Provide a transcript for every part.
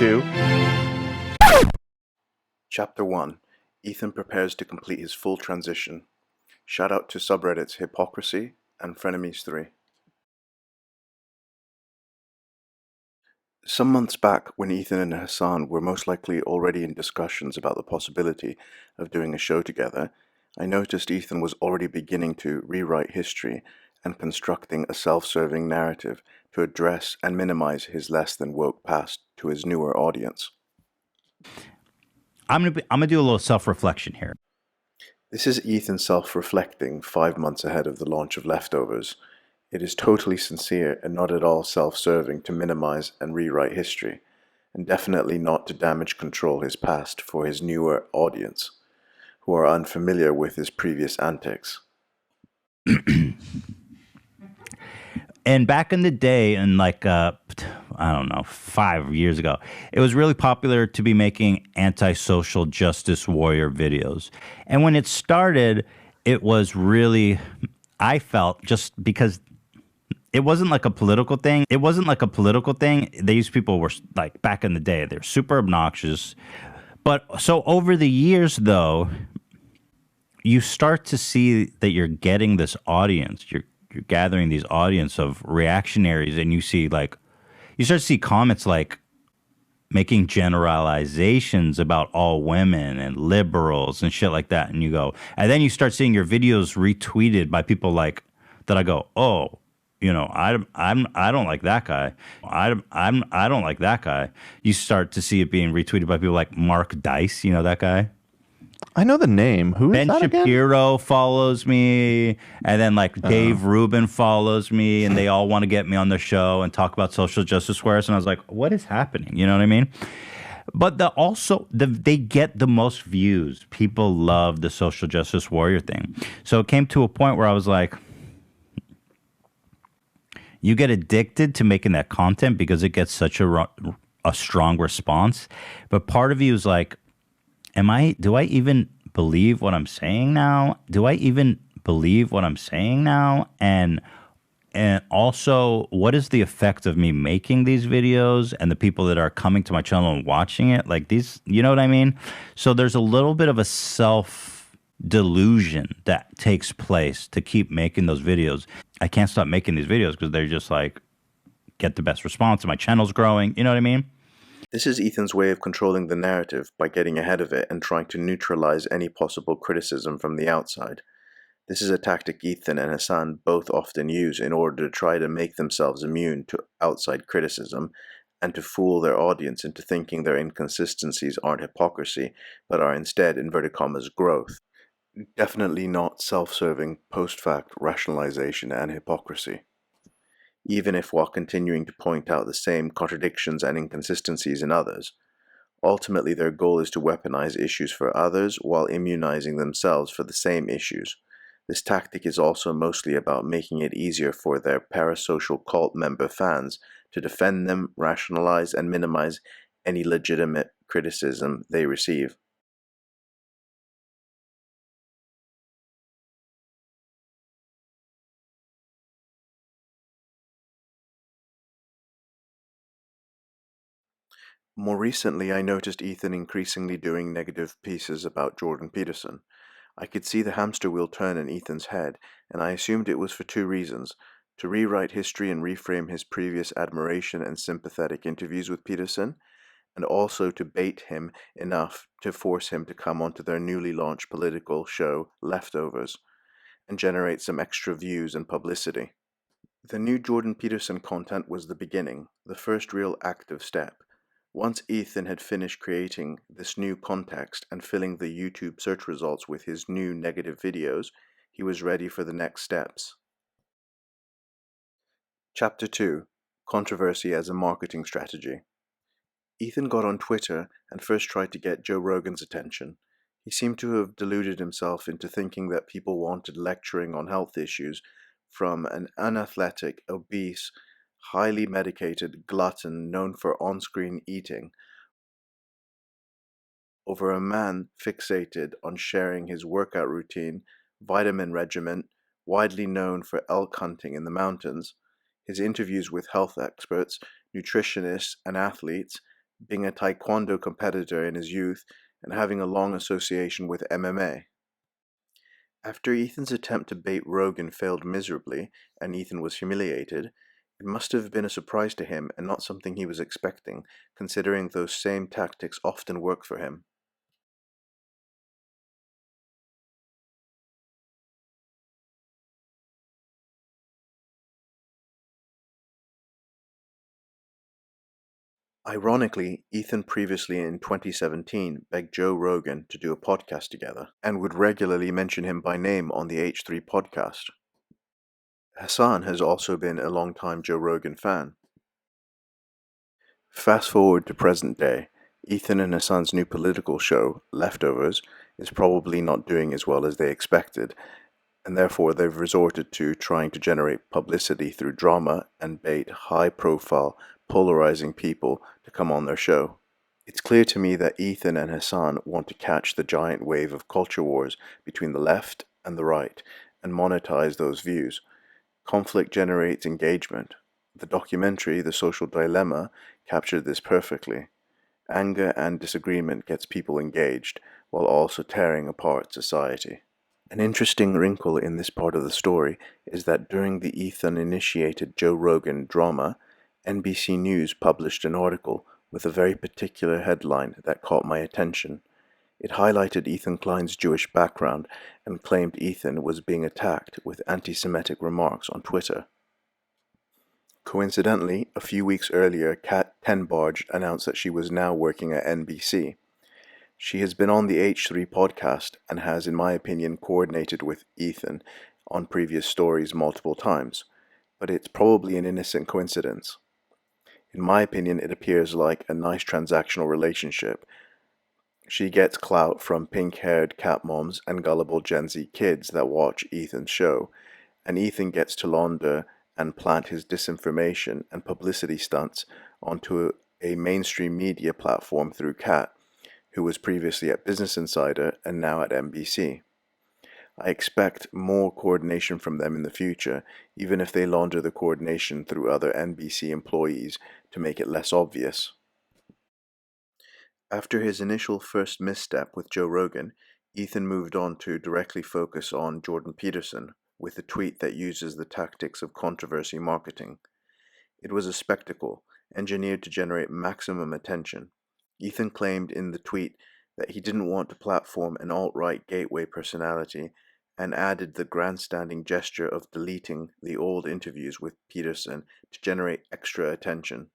2. Chapter 1. Ethan prepares to complete his full transition. Shout out to subreddits Hypocrisy and Frenemies 3. Some months back, when Ethan and Hasan were most likely already in discussions about the possibility of doing a show together, I noticed Ethan was already beginning to rewrite history and constructing a self-serving narrative to address and minimize his less than woke past to his newer audience. I'm gonna do a little self-reflection here. This is Ethan self-reflecting 5 months ahead of the launch of Leftovers. It is totally sincere and not at all self-serving to minimize and rewrite history, and definitely not to damage control his past for his newer audience, who are unfamiliar with his previous antics. And back in the day, in like, I don't know, 5 years ago, it was really popular to be making anti-social justice warrior videos. And when it started, it was really, I felt, just because it wasn't like a political thing. These people were like, back in the day, they're super obnoxious. But so over the years, though, you start to see that you're getting this audience. You're gathering these audience of reactionaries, and you start to see comments like making generalizations about all women and liberals and shit like that. And you go, and then you start seeing your videos retweeted by people like that. I go, oh, I don't like that guy. I don't like that guy. You start to see it being retweeted by people like Mark Dice, that guy. I know the name. Who is Ben that again? Shapiro follows me, and then like Dave Rubin follows me, and they all want to get me on their show and talk about social justice warriors. And I was like, what is happening? You know what I mean? But they get the most views. People love the social justice warrior thing. So it came to a point where I was like, you get addicted to making that content because it gets such a strong response. But part of you is like, do I even believe what I'm saying now? And also, what is the effect of me making these videos and the people that are coming to my channel and watching it? Like these, you know what I mean? So there's a little bit of a self-delusion that takes place to keep making those videos. I can't stop making these videos because they're just like, get the best response and my channel's growing. You know what I mean? This is Ethan's way of controlling the narrative by getting ahead of it and trying to neutralize any possible criticism from the outside. This is a tactic Ethan and Hasan both often use in order to try to make themselves immune to outside criticism and to fool their audience into thinking their inconsistencies aren't hypocrisy, but are instead, inverted commas, growth. Definitely not self-serving post-fact rationalization and hypocrisy. Even if while continuing to point out the same contradictions and inconsistencies in others. Ultimately, their goal is to weaponize issues for others while immunizing themselves for the same issues. This tactic is also mostly about making it easier for their parasocial cult member fans to defend them, rationalize, and minimize any legitimate criticism they receive. More recently, I noticed Ethan increasingly doing negative pieces about Jordan Peterson. I could see the hamster wheel turn in Ethan's head, and I assumed it was for two reasons: to rewrite history and reframe his previous admiration and sympathetic interviews with Peterson, and also to bait him enough to force him to come onto their newly launched political show, Leftovers, and generate some extra views and publicity. The new Jordan Peterson content was the beginning, the first real active step. Once Ethan had finished creating this new context and filling the YouTube search results with his new negative videos, he was ready for the next steps. Chapter 2. Controversy as a Marketing Strategy. Ethan got on Twitter and first tried to get Joe Rogan's attention. He seemed to have deluded himself into thinking that people wanted lecturing on health issues from an unathletic, obese, highly medicated glutton known for on-screen eating, over a man fixated on sharing his workout routine, vitamin regimen, widely known for elk hunting in the mountains, his interviews with health experts, nutritionists, and athletes, being a taekwondo competitor in his youth and having a long association with MMA. After Ethan's attempt to bait Rogan failed miserably and Ethan was humiliated, it must have been a surprise to him and not something he was expecting, considering those same tactics often work for him. Ironically, Ethan previously in 2017 begged Joe Rogan to do a podcast together and would regularly mention him by name on the H3 podcast. Hasan has also been a longtime Joe Rogan fan. Fast forward to present day, Ethan and Hasan's new political show, Leftovers, is probably not doing as well as they expected, and therefore they've resorted to trying to generate publicity through drama and bait high-profile, polarizing people to come on their show. It's clear to me that Ethan and Hasan want to catch the giant wave of culture wars between the left and the right and monetize those views. Conflict generates engagement. The documentary, The Social Dilemma, captured this perfectly. Anger and disagreement gets people engaged, while also tearing apart society. An interesting wrinkle in this part of the story is that during the Ethan-initiated Joe Rogan drama, NBC News published an article with a very particular headline that caught my attention. It highlighted Ethan Klein's Jewish background and claimed Ethan was being attacked with anti-Semitic remarks on Twitter. Coincidentally, a few weeks earlier, Kat Tenbarge announced that she was now working at NBC. She has been on the H3 podcast and has, in my opinion, coordinated with Ethan on previous stories multiple times, but it's probably an innocent coincidence. In my opinion, it appears like a nice transactional relationship. She gets clout from pink-haired cat moms and gullible Gen Z kids that watch Ethan's show, and Ethan gets to launder and plant his disinformation and publicity stunts onto a mainstream media platform through Kat, who was previously at Business Insider and now at NBC. I expect more coordination from them in the future, even if they launder the coordination through other NBC employees to make it less obvious. After his initial first misstep with Joe Rogan, Ethan moved on to directly focus on Jordan Peterson with a tweet that uses the tactics of controversy marketing. It was a spectacle, engineered to generate maximum attention. Ethan claimed in the tweet that he didn't want to platform an alt-right gateway personality and added the grandstanding gesture of deleting the old interviews with Peterson to generate extra attention.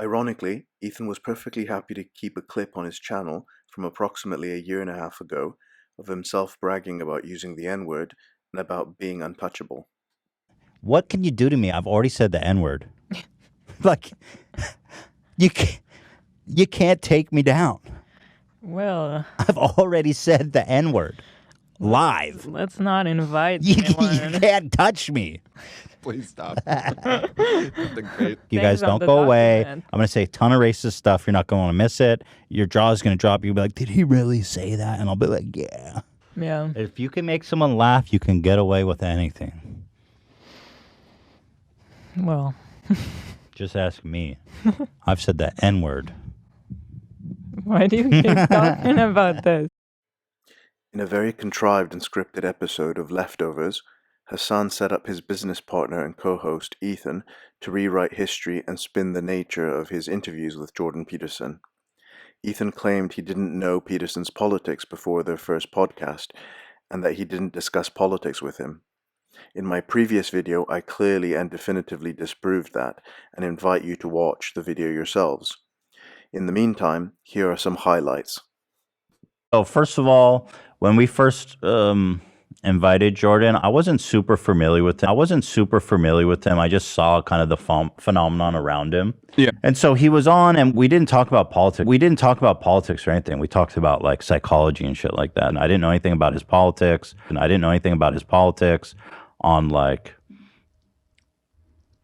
Ironically, Ethan was perfectly happy to keep a clip on his channel from approximately a year and a half ago of himself bragging about using the N-word and about being untouchable. What can you do to me? I've already said the N-word. Like, you can't take me down. Well, I've already said the N-word. Live. Let's not invite You anyone. can't touch me. Please stop. Something great. You Things guys on don't the go away. document. I'm going to say a ton of racist stuff. You're not going to miss it. Your jaw's going to drop. You'll be like, did he really say that? And I'll be like, yeah. Yeah. If you can make someone laugh, you can get away with anything. Well, Just ask me. I've said the N-word. why do you keep talking about this? In a very contrived and scripted episode of Leftovers, Hasan set up his business partner and co-host, Ethan, to rewrite history and spin the nature of his interviews with Jordan Peterson. Ethan claimed he didn't know Peterson's politics before their first podcast, and that he didn't discuss politics with him. In my previous video, I clearly and definitively disproved that, and invite you to watch the video yourselves. In the meantime, here are some highlights. So first of all, when we first invited Jordan, I wasn't super familiar with him. I just saw kind of the phenomenon around him. Yeah. And so he was on, and we didn't talk about politics. We didn't talk about politics or anything. We talked about like psychology and shit like that. And I didn't know anything about his politics. On like,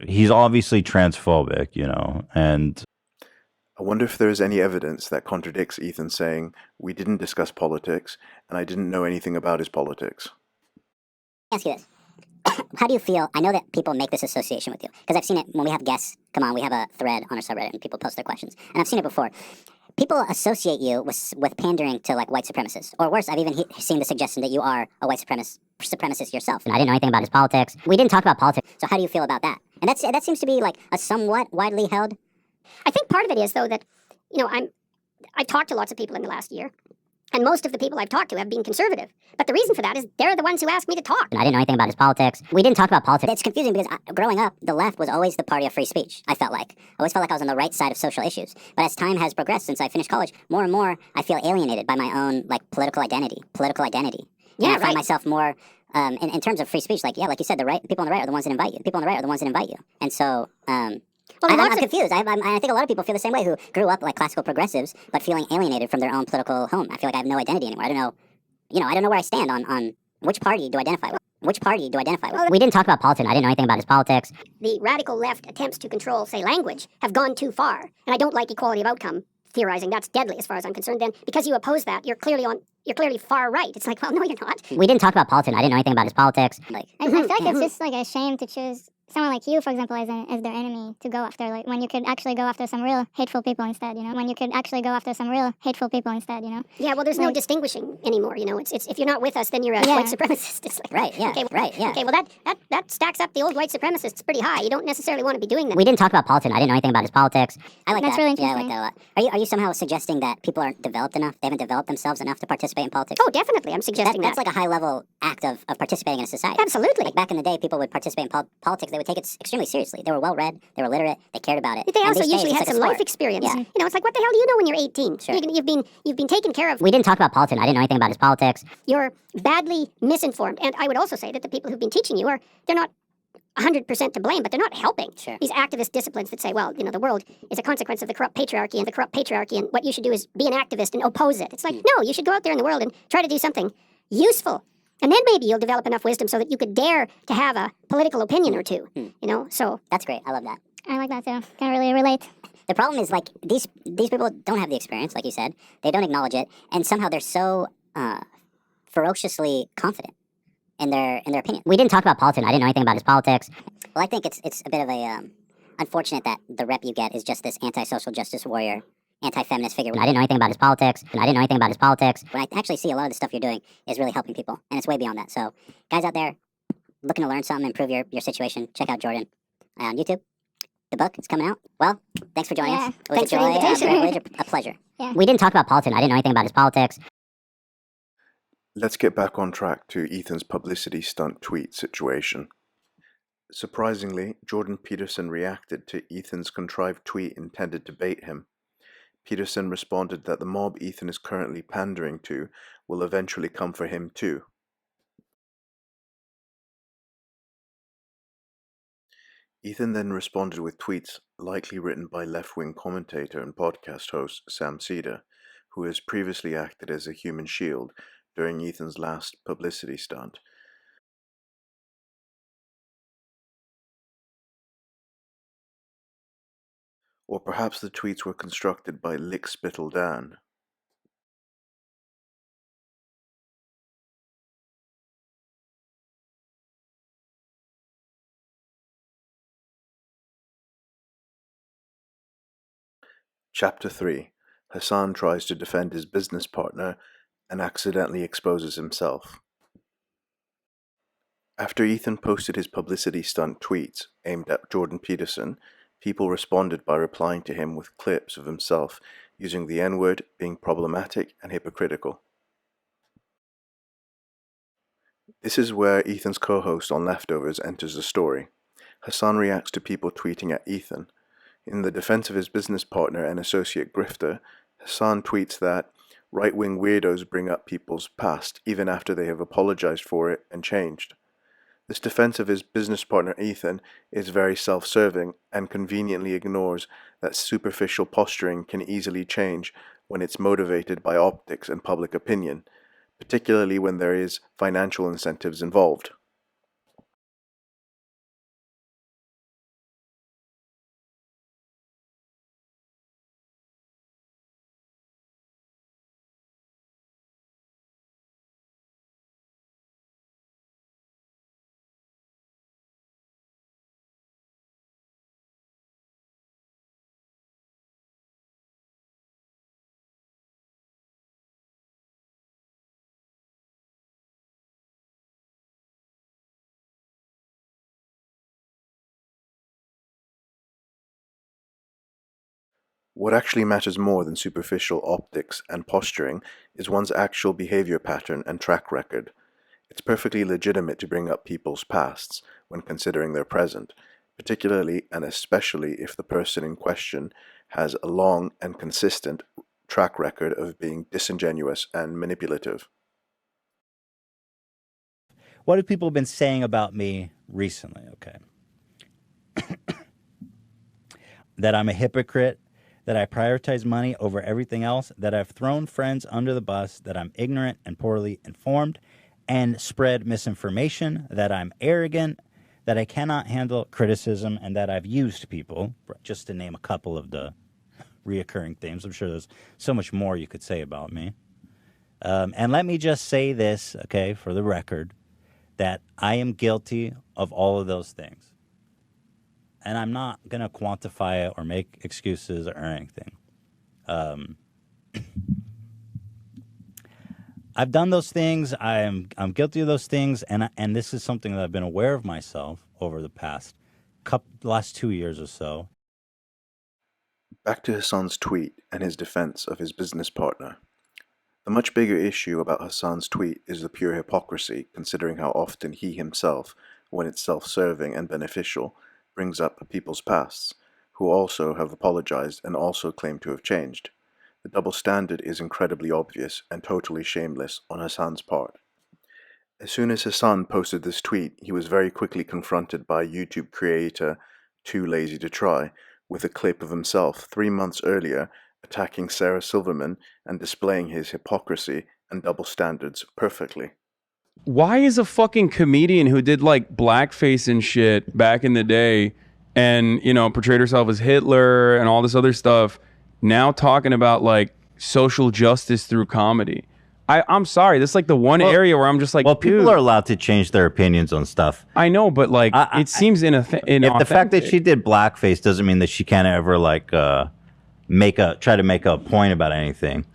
he's obviously transphobic, you know, and I wonder if there is any evidence that contradicts Ethan saying, "We didn't discuss politics, and I didn't know anything about his politics." Ask you this. How do you feel? I know that people make this association with you because I've seen it when we have guests come on. We have a thread on our subreddit and people post their questions, and I've seen it before. People associate you with pandering to like white supremacists, or worse. I've even seen the suggestion that you are a white supremacist yourself. And I didn't know anything about his politics. We didn't talk about politics. So how do you feel about that? And that seems to be like a somewhat widely held. I think part of it is though that, I've talked to lots of people in the last year. And most of the people I've talked to have been conservative. But the reason for that is they're the ones who asked me to talk. And I didn't know anything about his politics. We didn't talk about politics. It's confusing because growing up, the left was always the party of free speech, I felt like. I always felt like I was on the right side of social issues. But as time has progressed since I finished college, more and more I feel alienated by my own like political identity. Yeah, and I find myself more, in terms of free speech, like you said, people on the right are the ones that invite you. And so, I'm confused. I think a lot of people feel the same way who grew up like classical progressives, but feeling alienated from their own political home. I feel like I have no identity anymore. I don't know where I stand on which party do I identify with. We didn't talk about politics. I didn't know anything about his politics. The radical left attempts to control, say, language have gone too far. And I don't like equality of outcome theorizing. That's deadly as far as I'm concerned. Then, because you oppose that, you're clearly far right. It's like, well, no, you're not. We didn't talk about politics. I didn't know anything about his politics. I feel like it's just like a shame to choose someone like you, for example, as their enemy to go after, like when you could actually go after some real hateful people instead, you know? Yeah, well, there's no distinguishing anymore, you know? It's if you're not with us, then you're a white supremacist. It's like, right, yeah, okay, right, yeah. Okay, well, that stacks up the old white supremacists pretty high. You don't necessarily want to be doing that. We didn't talk about politics. I didn't know anything about his politics. I like That's that. really Yeah, I like interesting. that a lot. Are you somehow suggesting that people aren't developed enough? They haven't developed themselves enough to participate in politics? Oh, definitely. I'm suggesting That's like a high-level act of participating in a society. Absolutely. Like back in the day, people would participate in politics. They would take it extremely seriously. They were well-read. They were literate. They cared about it. They And also these days, usually it's had like a some life sport. experience. Yeah. You know, it's like, what the hell do you know when you're 18? Sure. You've been taken care of. We didn't talk about politics. I didn't know anything about his politics. You're badly misinformed. And I would also say that the people who've been teaching you they're not 100% to blame, but they're not helping. Sure. These activist disciplines that say, well, the world is a consequence of the corrupt patriarchy, and what you should do is be an activist and oppose it. It's like, no, you should go out there in the world and try to do something useful. And then maybe you'll develop enough wisdom so that you could dare to have a political opinion or two. So That's great. I love that. I like that too. Can really relate. The problem is like these people don't have the experience, like you said. They don't acknowledge it, and somehow they're so ferociously confident in their opinion. We didn't talk about politics. I didn't know anything about his politics. Well, I think it's a bit of a unfortunate that the rep you get is just this anti-social justice warrior, anti-feminist figure. I didn't know anything about his politics. When I actually see a lot of the stuff you're doing is really helping people, and it's way beyond that. So, guys out there looking to learn something, improve your situation, check out Jordan on YouTube. The book is coming out. Well, thanks for joining us. It was Thanks a for the joy, invitation. a privilege, a pleasure. Yeah. We didn't talk about politics. I didn't know anything about his politics. Let's get back on track to Ethan's publicity stunt tweet situation. Surprisingly, Jordan Peterson reacted to Ethan's contrived tweet intended to bait him. Peterson responded that the mob Ethan is currently pandering to will eventually come for him too. Ethan then responded with tweets likely written by left-wing commentator and podcast host Sam Cedar, who has previously acted as a human shield during Ethan's last publicity stunt. Or perhaps the tweets were constructed by Lick Spittle Dan. Chapter 3. Hasan tries to defend his business partner and accidentally exposes himself. After Ethan posted his publicity stunt tweets aimed at Jordan Peterson, people responded by replying to him with clips of himself using the N-word, being problematic and hypocritical. This is where Ethan's co-host on Leftovers enters the story. Hasan reacts to people tweeting at Ethan. In the defense of his business partner and associate grifter, Hasan tweets that right-wing weirdos bring up people's past even after they have apologized for it and changed. This defense of his business partner Ethan is very self-serving and conveniently ignores that superficial posturing can easily change when it's motivated by optics and public opinion, particularly when there is financial incentives involved. What actually matters more than superficial optics and posturing is one's actual behavior pattern and track record. It's perfectly legitimate to bring up people's pasts when considering their present, particularly and especially if the person in question has a long and consistent track record of being disingenuous and manipulative. What have people been saying about me recently? Okay. That I'm a hypocrite, that I prioritize money over everything else, that I've thrown friends under the bus, that I'm ignorant and poorly informed and spread misinformation, that I'm arrogant, that I cannot handle criticism, and that I've used people, just to name a couple of the reoccurring themes. I'm sure there's so much more you could say about me. And let me just say this, okay, for the record, that I am guilty of all of those things. And I'm not going to quantify it or make excuses or anything. I've done those things. I'm guilty of those things, and this is something that I've been aware of myself over the last 2 years or so. Back to Hasan's tweet and his defense of his business partner. The much bigger issue about Hasan's tweet is the pure hypocrisy, considering how often he himself, when it's self-serving and beneficial, brings up people's pasts, who also have apologized and also claim to have changed. The double standard is incredibly obvious and totally shameless on Hasan's part. As soon as Hasan posted this tweet, he was very quickly confronted by YouTube creator Too Lazy to Try with a clip of himself 3 months earlier attacking Sarah Silverman and displaying his hypocrisy and double standards perfectly. Why is a fucking comedian who did like blackface and shit back in the day and, you know, portrayed herself as Hitler and all this other stuff now talking about like social justice through comedy? I'm sorry. That's like the one area where I'm just like, well, people are allowed to change their opinions on stuff. I know, but like it seems inauthentic. If the fact that she did blackface doesn't mean that she can't ever like try to make a point about anything.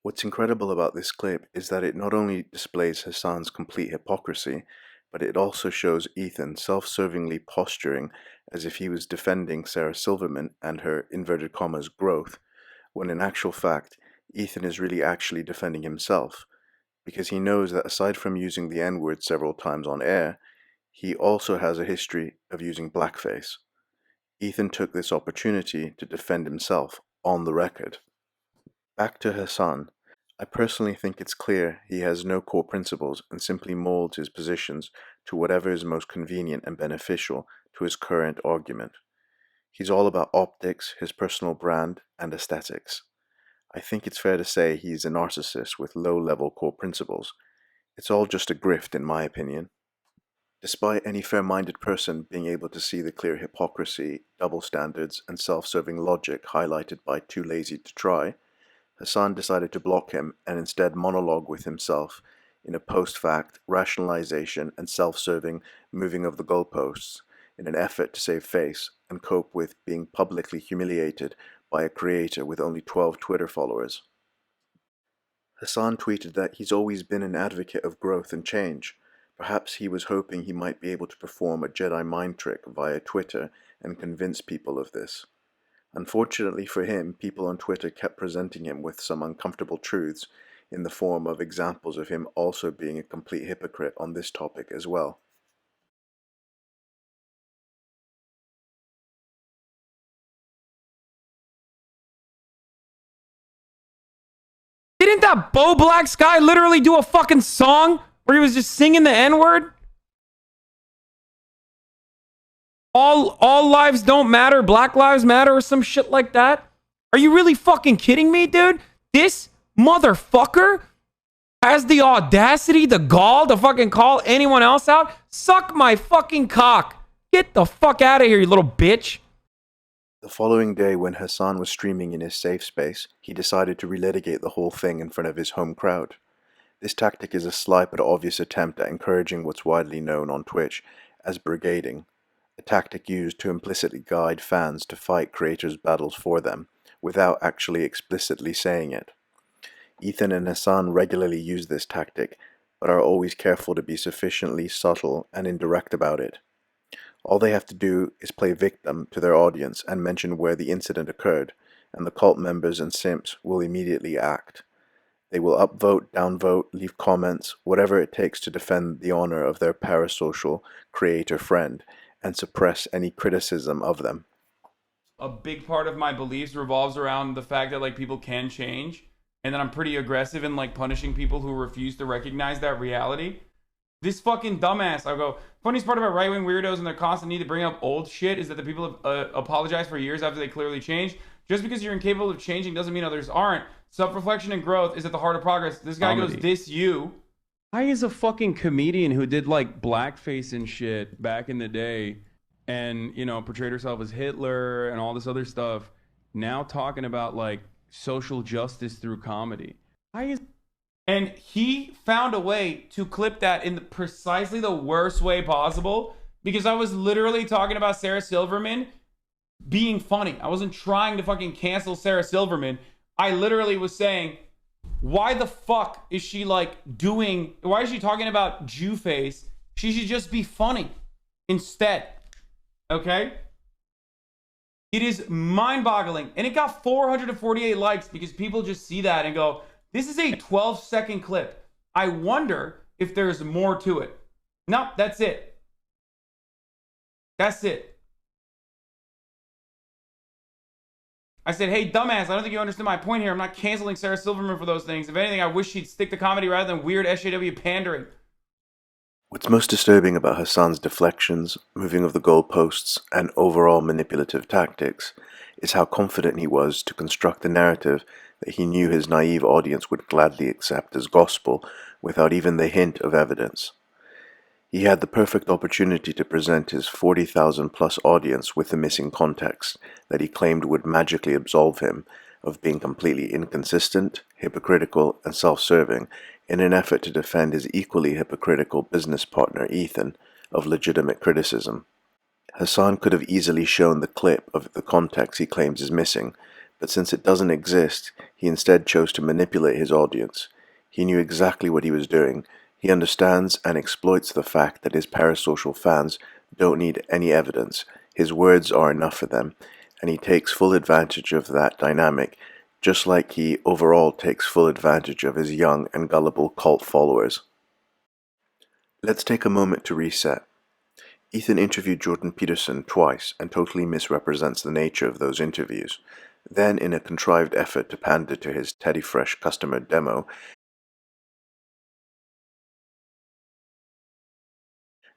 What's incredible about this clip is that it not only displays Hasan's complete hypocrisy, but it also shows Ethan self-servingly posturing as if he was defending Sarah Silverman and her inverted commas growth, when in actual fact, Ethan is really actually defending himself, because he knows that aside from using the N-word several times on air, he also has a history of using blackface. Ethan took this opportunity to defend himself on the record. Back to Hasan. I personally think it's clear he has no core principles and simply molds his positions to whatever is most convenient and beneficial to his current argument. He's all about optics, his personal brand, and aesthetics. I think it's fair to say he's a narcissist with low-level core principles. It's all just a grift in my opinion. Despite any fair-minded person being able to see the clear hypocrisy, double standards, and self-serving logic highlighted by Too Lazy to Try, Hasan decided to block him and instead monologue with himself in a post-fact rationalization and self-serving moving of the goalposts in an effort to save face and cope with being publicly humiliated by a creator with only 12 Twitter followers. Hasan tweeted that he's always been an advocate of growth and change. Perhaps he was hoping he might be able to perform a Jedi mind trick via Twitter and convince people of this. Unfortunately for him, people on Twitter kept presenting him with some uncomfortable truths in the form of examples of him also being a complete hypocrite on this topic as well. Didn't that Bo Black Sky literally do a fucking song where he was just singing the N-word? All lives don't matter, Black Lives Matter, or some shit like that? Are you really fucking kidding me, dude? This motherfucker has the audacity, the gall to fucking call anyone else out? Suck my fucking cock. Get the fuck out of here, you little bitch. The following day, when Hasan was streaming in his safe space, he decided to relitigate the whole thing in front of his home crowd. This tactic is a slight but obvious attempt at encouraging what's widely known on Twitch as brigading, a tactic used to implicitly guide fans to fight creators' battles for them, without actually explicitly saying it. Ethan and Hasan regularly use this tactic, but are always careful to be sufficiently subtle and indirect about it. All they have to do is play victim to their audience and mention where the incident occurred, and the cult members and simps will immediately act. They will upvote, downvote, leave comments, whatever it takes to defend the honor of their parasocial creator friend and suppress any criticism of them. A big part of my beliefs revolves around the fact that like people can change, and that I'm pretty aggressive in like punishing people who refuse to recognize that reality. This fucking dumbass, I go, funniest part about right-wing weirdos and their constant need to bring up old shit is that the people have apologized for years after they clearly changed. Just because you're incapable of changing doesn't mean others aren't. Self-reflection and growth is at the heart of progress. This guy goes, this you. I is a fucking comedian who did like blackface and shit back in the day and, you know, portrayed herself as Hitler and all this other stuff. Now talking about like social justice through comedy. And he found a way to clip that in precisely the worst way possible, because I was literally talking about Sarah Silverman being funny. I wasn't trying to fucking cancel Sarah Silverman. I literally was saying, why the fuck is she like why is she talking about Jew face? She should just be funny instead. Okay? It is mind-boggling. And it got 448 likes because people just see that and go, this is a 12-second clip. I wonder if there's more to it. No, that's it. That's it. I said, hey, dumbass, I don't think you understand my point here. I'm not canceling Sarah Silverman for those things. If anything, I wish she'd stick to comedy rather than weird SJW pandering. What's most disturbing about Hasan's deflections, moving of the goalposts, and overall manipulative tactics is how confident he was to construct the narrative that he knew his naive audience would gladly accept as gospel without even the hint of evidence. He had the perfect opportunity to present his 40,000 plus audience with the missing context that he claimed would magically absolve him of being completely inconsistent, hypocritical, and self-serving in an effort to defend his equally hypocritical business partner Ethan of legitimate criticism. Hasan could have easily shown the clip of the context he claims is missing, but since it doesn't exist, he instead chose to manipulate his audience. He knew exactly what he was doing. He understands and exploits the fact that his parasocial fans don't need any evidence. His words are enough for them, and he takes full advantage of that dynamic, just like he overall takes full advantage of his young and gullible cult followers. Let's take a moment to reset. Ethan interviewed Jordan Peterson twice and totally misrepresents the nature of those interviews. Then, in a contrived effort to pander to his Teddy Fresh customer demo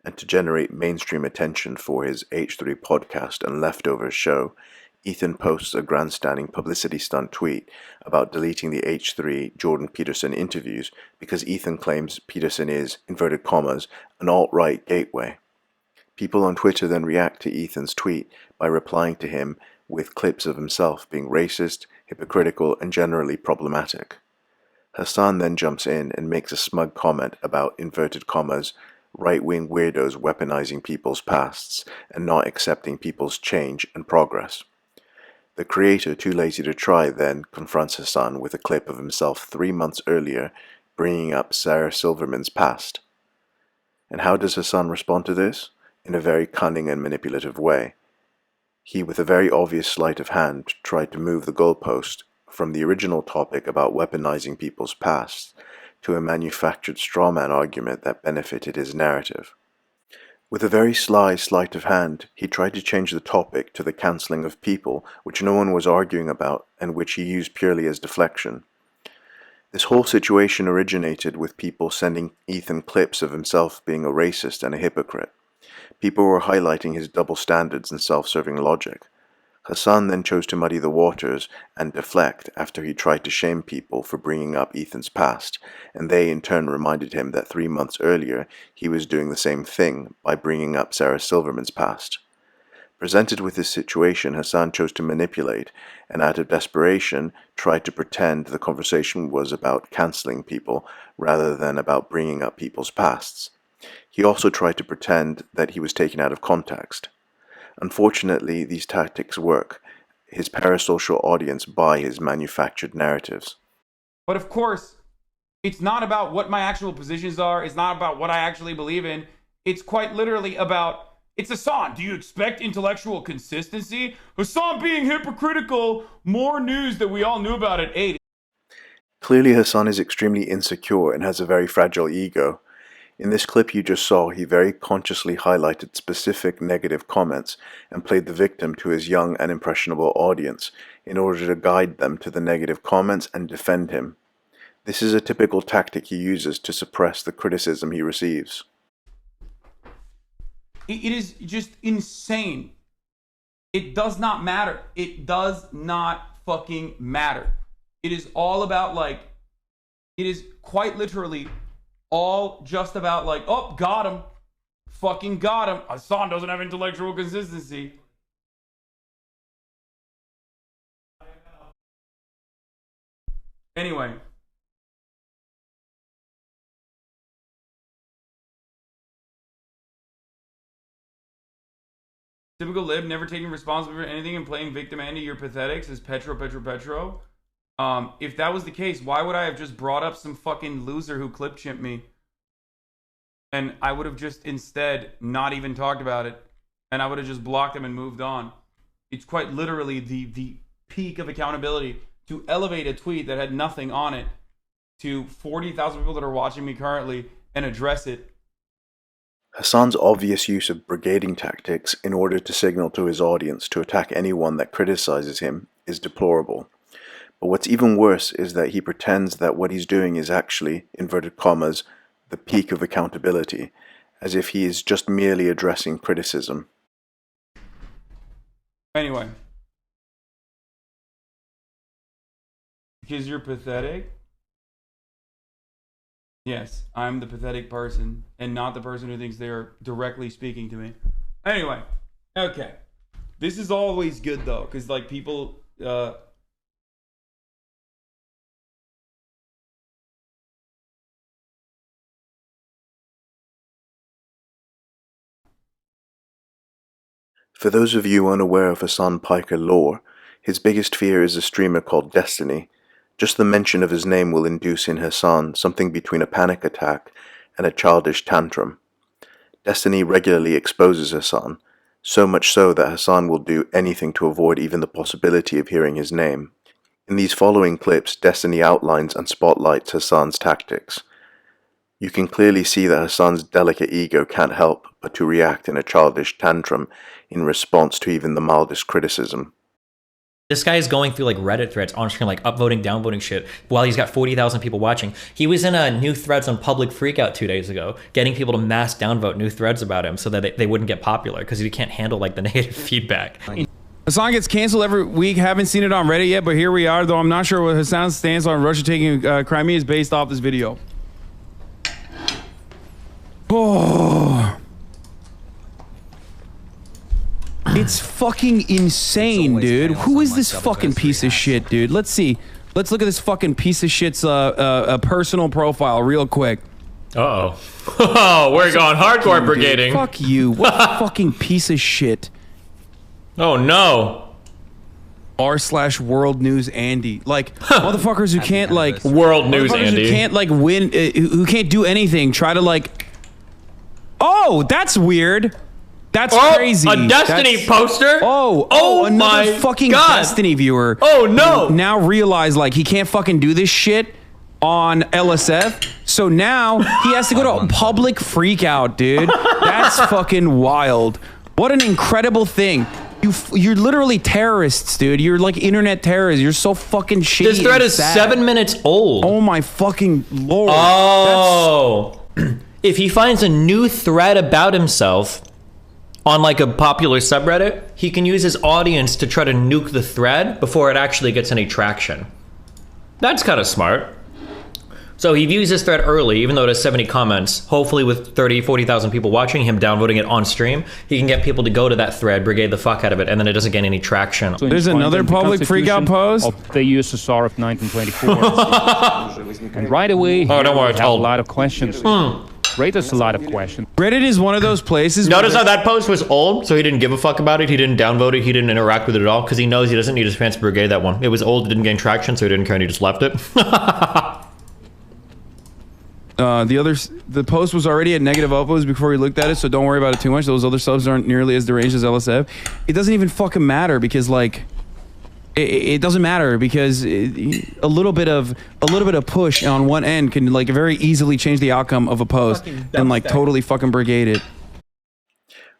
and to generate mainstream attention for his H3 podcast and leftovers show, Ethan posts a grandstanding publicity stunt tweet about deleting the H3 Jordan Peterson interviews because Ethan claims Peterson is, inverted commas, an alt-right gateway. People on Twitter then react to Ethan's tweet by replying to him with clips of himself being racist, hypocritical, and generally problematic. Hasan then jumps in and makes a smug comment about, inverted commas, right-wing weirdos weaponizing people's pasts and not accepting people's change and progress. The creator, too lazy to try, then confronts Hasan with a clip of himself 3 months earlier bringing up Sarah Silverman's past. And how does Hasan respond to this? In a very cunning and manipulative way. He, with a very obvious sleight of hand, tried to move the goalpost from the original topic about weaponizing people's pasts to a manufactured strawman argument that benefited his narrative. With a very sly sleight of hand, he tried to change the topic to the cancelling of people, which no one was arguing about and which he used purely as deflection. This whole situation originated with people sending Ethan clips of himself being a racist and a hypocrite. People were highlighting his double standards and self-serving logic. Hasan then chose to muddy the waters and deflect after he tried to shame people for bringing up Ethan's past, and they in turn reminded him that 3 months earlier he was doing the same thing by bringing up Sarah Silverman's past. Presented with this situation, Hasan chose to manipulate, and out of desperation tried to pretend the conversation was about cancelling people rather than about bringing up people's pasts. He also tried to pretend that he was taken out of context. Unfortunately, these tactics work. His parasocial audience buy his manufactured narratives. But of course, It's not about what my actual positions are. It's not about what I actually believe in. It's quite literally about, it's Hasan. Do you expect intellectual consistency? Hasan being hypocritical, more news that we all knew about at 8. Clearly Hasan is extremely insecure and has a very fragile ego. In this clip you just saw, he very consciously highlighted specific negative comments and played the victim to his young and impressionable audience in order to guide them to the negative comments and defend him. This is a typical tactic he uses to suppress the criticism he receives. It is just insane. It does not matter. It does not fucking matter. It is all about like, it is quite literally all just about like, oh, got him. Fucking got him. Hasan doesn't have intellectual consistency. Anyway. Typical lib, never taking responsibility for anything and playing victim Andy, you're pathetic, says Petro. If that was the case, why would I have just brought up some fucking loser who clip chimped me? And I would have just instead not even talked about it. And I would have just blocked him and moved on. It's quite literally the peak of accountability to elevate a tweet that had nothing on it to 40,000 people that are watching me currently and address it. Hasan's obvious use of brigading tactics in order to signal to his audience to attack anyone that criticizes him is deplorable. But what's even worse is that he pretends that what he's doing is actually, inverted commas, the peak of accountability, as if he is just merely addressing criticism. Anyway. Because you're pathetic? Yes, I'm the pathetic person and not the person who thinks they're directly speaking to me. Anyway, okay. This is always good though, because like people... For those of you unaware of Hasan Piker lore, his biggest fear is a streamer called Destiny. Just the mention of his name will induce in Hasan something between a panic attack and a childish tantrum. Destiny regularly exposes Hasan, so much so that Hasan will do anything to avoid even the possibility of hearing his name. In these following clips, Destiny outlines and spotlights Hasan's tactics. You can clearly see that Hasan's delicate ego can't help but to react in a childish tantrum in response to even the mildest criticism. This guy is going through like Reddit threads on screen, like upvoting, downvoting shit while he's got 40,000 people watching. He was in a new threads on Public Freakout 2 days ago, getting people to mass downvote new threads about him so that they wouldn't get popular because he can't handle like the negative feedback. Hasan gets canceled every week. Haven't seen it on Reddit yet, but here we are, though I'm not sure what Hasan's stance on Russia taking Crimea is based off this video. Oh. It's fucking insane, dude. Who is this fucking piece of shit, dude? Let's see. Let's look at this fucking piece of shit's personal profile real quick. Uh-oh. Oh, we're going hardcore brigading. Fuck you. What a fucking piece of shit. Oh, no. r/World News Andy. Like, motherfuckers who can't, like... World News Andy. Who can't, like, win... who can't do anything. Try to, like... Oh, that's weird. That's crazy. A Destiny poster? Oh, another my fucking God. Destiny viewer. Oh, no. Now realize, like, he can't fucking do this shit on LSF. So now he has to go to a Public Freakout, dude. That's fucking wild. What an incredible thing. You're literally terrorists, dude. You're like internet terrorists. You're so fucking shitty. This thread is 7 minutes old. Oh my fucking lord. Oh. If he finds a new thread about himself on like a popular subreddit, he can use his audience to try to nuke the thread before it actually gets any traction. That's kind of smart. So he views this thread early, even though it has 70 comments. Hopefully with 30, 40,000 people watching him downvoting it on stream, he can get people to go to that thread, brigade the fuck out of it, and then it doesn't gain any traction. So there's another Public Freakout post of the USSR of 1924. And right away, oh, don't worry, we have a lot of questions. Raise a lot of questions. Reddit is one of those places. Notice how that post was old, so he didn't give a fuck about it. He didn't downvote it. He didn't interact with it at all because he knows he doesn't need his fans to brigade that one. It was old, it didn't gain traction, so he didn't care and he just left it. The post was already at negative upvotes before we looked at it, so don't worry about it too much. Those other subs aren't nearly as deranged as LSF. It doesn't even fucking matter because like it doesn't matter because a little bit of push on one end can like very easily change the outcome of a post and like totally fucking brigade it.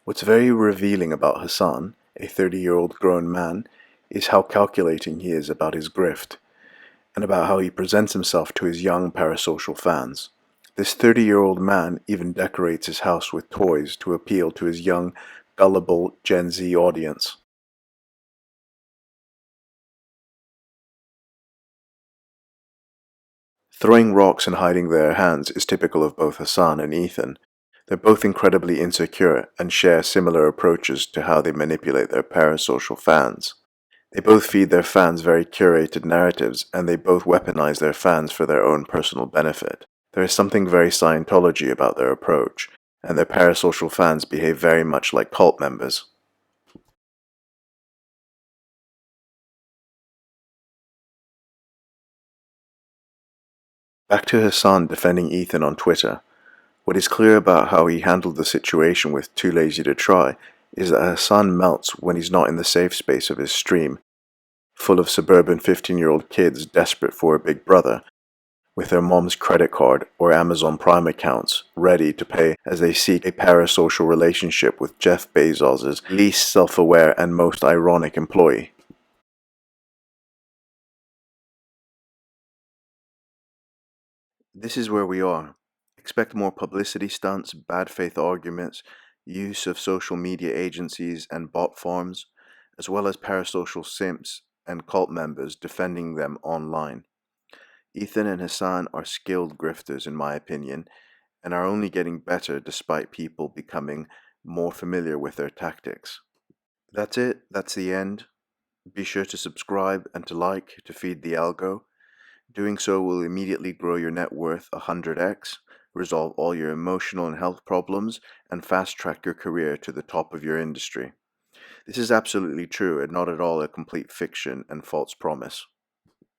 What's very revealing about Hasan, a 30-year-old grown man, is how calculating he is about his grift, and about how he presents himself to his young parasocial fans. This 30-year-old man even decorates his house with toys to appeal to his young, gullible Gen Z audience. Throwing rocks and hiding their hands is typical of both Hasan and Ethan. They're both incredibly insecure and share similar approaches to how they manipulate their parasocial fans. They both feed their fans very curated narratives, and they both weaponize their fans for their own personal benefit. There is something very Scientology about their approach, and their parasocial fans behave very much like cult members. Back to Hasan defending Ethan on Twitter. What is clear about how he handled the situation with Too Lazy to Try is that Hasan melts when he's not in the safe space of his stream, full of suburban 15-year-old kids desperate for a big brother, with their mom's credit card or Amazon Prime accounts ready to pay as they seek a parasocial relationship with Jeff Bezos' least self-aware and most ironic employee. This is where we are. Expect more publicity stunts, bad faith arguments, use of social media agencies and bot farms, as well as parasocial simps and cult members defending them online. Ethan and Hasan are skilled grifters in my opinion, and are only getting better despite people becoming more familiar with their tactics. That's it, that's the end. Be sure to subscribe and to like to feed the algo. Doing so will immediately grow your net worth 100x, resolve all your emotional and health problems, and fast-track your career to the top of your industry. This is absolutely true and not at all a complete fiction and false promise.